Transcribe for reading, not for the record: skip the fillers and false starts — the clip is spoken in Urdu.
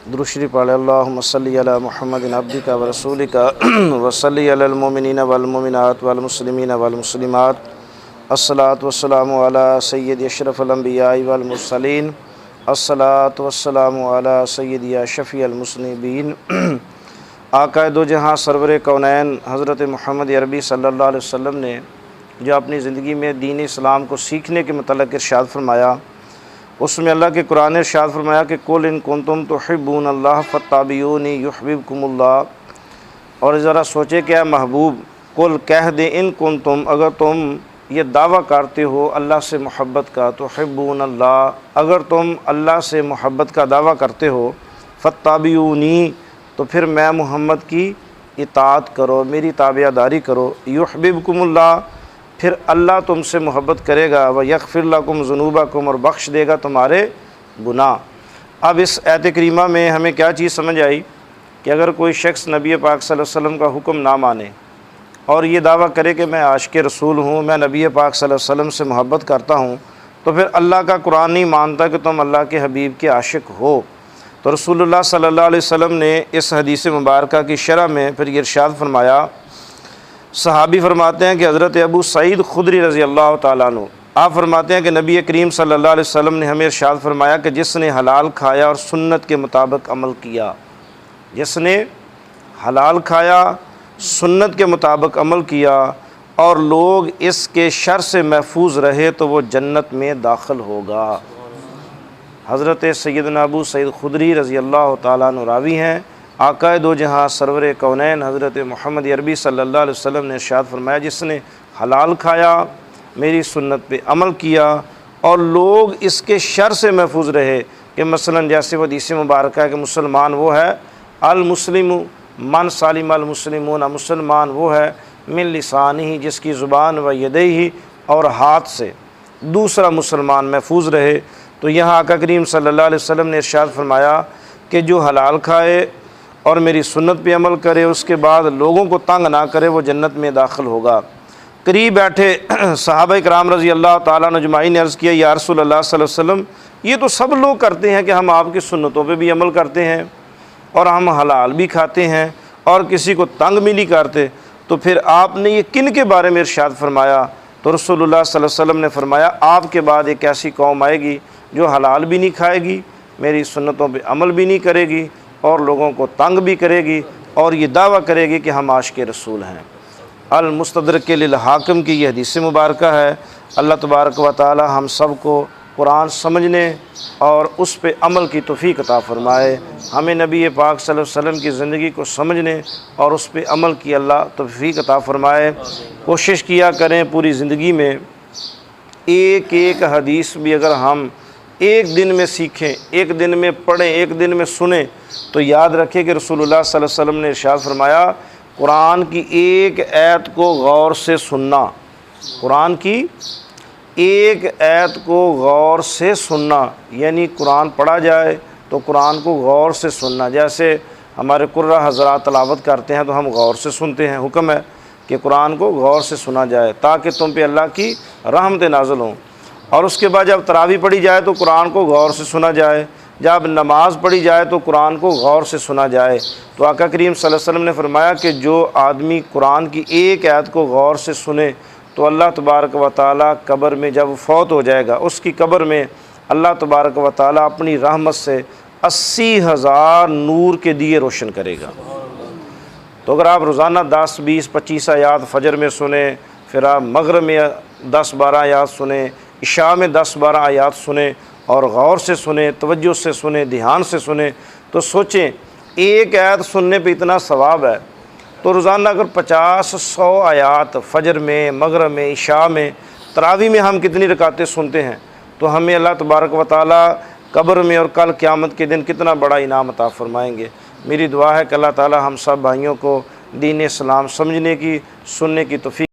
درود شریف پڑھ اللہم صلی علی محمد عبدک و رسولک و صلی علی المؤمنین والمؤمنات والمسلمین والمسلمات الصلاۃ والسلام علی سید اشرف الانبیاء والمرسلین الصلاۃ والسلام علی سید شفیع المذنبین آقا دو جہاں سرور کونین حضرت محمد عربی صلی اللہ علیہ وسلم نے جو اپنی زندگی میں دین اسلام کو سیکھنے کے متعلق ارشاد فرمایا، اس میں اللہ کے قرآن نے ارشاد فرمایا کہ قل ان کنتم تحبون اللہ فاتبعونی یحببکم اللہ۔ اور ذرا سوچے کہ اے محبوب، قل کہہ دے ان کنتم، اگر تم یہ دعویٰ کرتے ہو اللہ سے محبت کا، تحبون اللہ، اگر تم اللہ سے محبت کا دعویٰ کرتے ہو، فاتبعونی، تو پھر میں محمد کی اطاعت کرو، میری تابعہ داری کرو، یحببکم اللہ، پھر اللہ تم سے محبت کرے گا، وَيَغْفِرْ لَكُمْ ذُنُوبَكُمْ، اور بخش دے گا تمہارے گناہ۔ اب اس آیت کریمہ میں ہمیں کیا چیز سمجھ آئی کہ اگر کوئی شخص نبی پاک صلی اللہ علیہ وسلم کا حکم نہ مانے اور یہ دعویٰ کرے کہ میں عاشق رسول ہوں، میں نبی پاک صلی اللہ علیہ وسلم سے محبت کرتا ہوں، تو پھر اللہ کا قرآن نہیں مانتا کہ تم اللہ کے حبیب کے عاشق ہو۔ تو رسول اللہ صلی اللہ علیہ وسلم نے اس حدیث مبارکہ کی شرح میں پھر یہ ارشاد فرمایا، صحابی فرماتے ہیں کہ حضرت ابو سعید خدری رضی اللہ تعالیٰ عنہ، آپ فرماتے ہیں کہ نبی کریم صلی اللہ علیہ وسلم نے ہمیں ارشاد فرمایا کہ جس نے حلال کھایا اور سنت کے مطابق عمل کیا، جس نے حلال کھایا، سنت کے مطابق عمل کیا اور لوگ اس کے شر سے محفوظ رہے تو وہ جنت میں داخل ہوگا۔ حضرت سیدنا ابو سعید خدری رضی اللہ تعالیٰ عنہ راوی ہیں، آقا دو جہاں سرور کونین حضرت محمد عربی صلی اللہ علیہ وسلم نے ارشاد فرمایا، جس نے حلال کھایا، میری سنت پہ عمل کیا اور لوگ اس کے شر سے محفوظ رہے، کہ مثلا جیسے وہ حدیث مبارکہ ہے کہ مسلمان وہ ہے المسلم من سالم المسلمون، مسلمان وہ ہے من لسانہ، جس کی زبان و یدیہ، اور ہاتھ سے دوسرا مسلمان محفوظ رہے۔ تو یہاں آقا کریم صلی اللہ علیہ وسلم نے ارشاد فرمایا کہ جو حلال کھائے اور میری سنت پہ عمل کرے، اس کے بعد لوگوں کو تنگ نہ کرے، وہ جنت میں داخل ہوگا۔ قریب بیٹھے صحابہ کرام رضی اللہ تعالیٰ عنہ اجمعین نے عرض کیا، یا رسول اللہ صلی اللہ علیہ وسلم، یہ تو سب لوگ کرتے ہیں کہ ہم آپ کی سنتوں پہ بھی عمل کرتے ہیں اور ہم حلال بھی کھاتے ہیں اور کسی کو تنگ بھی نہیں کرتے، تو پھر آپ نے یہ کن کے بارے میں ارشاد فرمایا؟ تو رسول اللہ صلی اللہ علیہ وسلم نے فرمایا، آپ کے بعد ایک ایسی قوم آئے گی جو حلال بھی نہیں کھائے گی، میری سنتوں پہ عمل بھی نہیں کرے گی اور لوگوں کو تنگ بھی کرے گی، اور یہ دعویٰ کرے گی کہ ہم عاشق رسول ہیں۔ المستدرک للحاکم کی یہ حدیث مبارکہ ہے۔ اللہ تبارک و تعالی ہم سب کو قرآن سمجھنے اور اس پہ عمل کی توفیق عطا فرمائے، ہمیں نبی پاک صلی اللہ علیہ وسلم کی زندگی کو سمجھنے اور اس پہ عمل کی اللہ توفیق عطا فرمائے۔ کوشش کیا کریں پوری زندگی میں ایک ایک حدیث بھی اگر ہم ایک دن میں سیکھیں، ایک دن میں پڑھیں، ایک دن میں سنیں، تو یاد رکھیں کہ رسول اللہ صلی اللہ علیہ وسلم نے ارشاد فرمایا، قرآن کی ایک آیت کو غور سے سننا، قرآن کی ایک آیت کو غور سے سننا، یعنی قرآن پڑھا جائے تو قرآن کو غور سے سننا۔ جیسے ہمارے قرہ حضرات تلاوت کرتے ہیں تو ہم غور سے سنتے ہیں، حکم ہے کہ قرآن کو غور سے سنا جائے تاکہ تم پہ اللہ کی رحمت نازل ہوں۔ اور اس کے بعد جب تراویح پڑھی جائے تو قرآن کو غور سے سنا جائے، جب نماز پڑھی جائے تو قرآن کو غور سے سنا جائے۔ تو آقا کریم صلی اللہ علیہ وسلم نے فرمایا کہ جو آدمی قرآن کی ایک آیت کو غور سے سنے تو اللہ تبارک و تعالیٰ قبر میں جب فوت ہو جائے گا، اس کی قبر میں اللہ تبارک و تعالیٰ اپنی رحمت سے 80,000 نور کے دیے روشن کرے گا۔ تو اگر آپ روزانہ 10، 20، 25 آیات فجر میں سنیں، پھر آپ مغرب میں 10، 12 آیات سنیں، عشاء میں 10، 12 آیات سنیں اور غور سے سنیں، توجہ سے سنیں، دھیان سے سنیں، تو سوچیں ایک آیت سننے پہ اتنا ثواب ہے، تو روزانہ اگر 50، 100 آیات فجر میں، مغرب میں، عشاء میں، تراویح میں ہم کتنی رکعتیں سنتے ہیں، تو ہمیں اللہ تبارک و تعالیٰ قبر میں اور کل قیامت کے دن کتنا بڑا انعام عطا فرمائیں گے۔ میری دعا ہے کہ اللہ تعالیٰ ہم سب بھائیوں کو دین اسلام سمجھنے کی، سننے کی توفیق